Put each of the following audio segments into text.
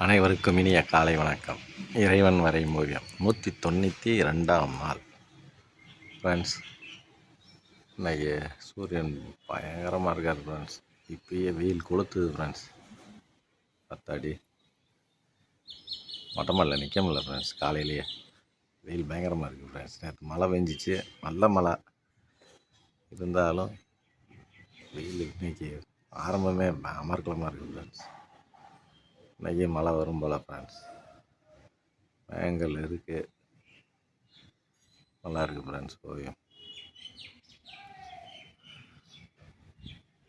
அனைவருக்கும் இனிய காலை வணக்கம். இறைவன் வரையும் ஓவியம் 192ஆம் நாள். ஃப்ரெண்ட்ஸ், இன்றைக்கி சூரியன் பயங்கரமாக இருக்கார் ஃப்ரெண்ட்ஸ். இப்பயே வெயில் கொளுத்துது ஃப்ரெண்ட்ஸ். பத்தாடி மொட்டை மாடியில் நிற்க முடியல ஃப்ரெண்ட்ஸ். காலையிலேயே வெயில் பயங்கரமாக இருக்குது ஃப்ரெண்ட்ஸ். நேற்று மழை பெஞ்சிச்சு, நல்ல மழை இருந்தாலும் வெயில் இன்றைக்கி ஆரம்பமே அமர்க்கலமாக இருக்குது ஃப்ரெண்ட்ஸ். இன்றைக்கி மழை வரும் போல் ஃப்ரெண்ட்ஸ். மேகங்கள் இருக்குது, நல்லா இருக்குது ஃப்ரெண்ட்ஸ். ஓவியம்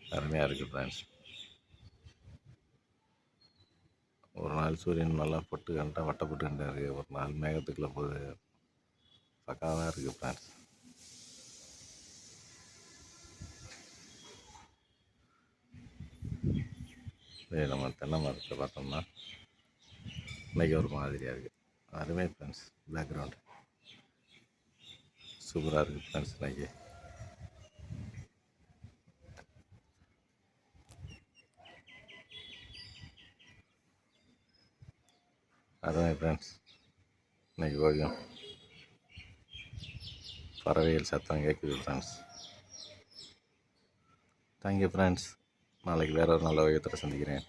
அருமையாக இருக்குது ஃப்ரெண்ட்ஸ். ஒரு நாள் சூரியன் நல்லா வட்டப்பட்டு கண்டாரு, ஒரு நாள் மேகத்துக்குள்ளே போகுது. பக்காவாக இருக்குது ஃப்ரெண்ட்ஸ். நம்ம தென்னை மரத்தை பார்த்தோம்னா இன்றைக்கி ஒரு மாதிரியாக இருக்குது. அருமை ஃப்ரெண்ட்ஸ். பேக்ரவுண்டு சூப்பராக இருக்குது ஃப்ரெண்ட்ஸ். இன்றைக்கி அருமை ஃப்ரெண்ட்ஸ். இன்றைக்கி ஓவியம் பறவைகள் சத்தம் கேட்குது ஃப்ரெண்ட்ஸ். Thank you friends. நாளைக்கு வேறு ஒரு நல்ல ஓவியத்தில் சந்திக்கிறேன்.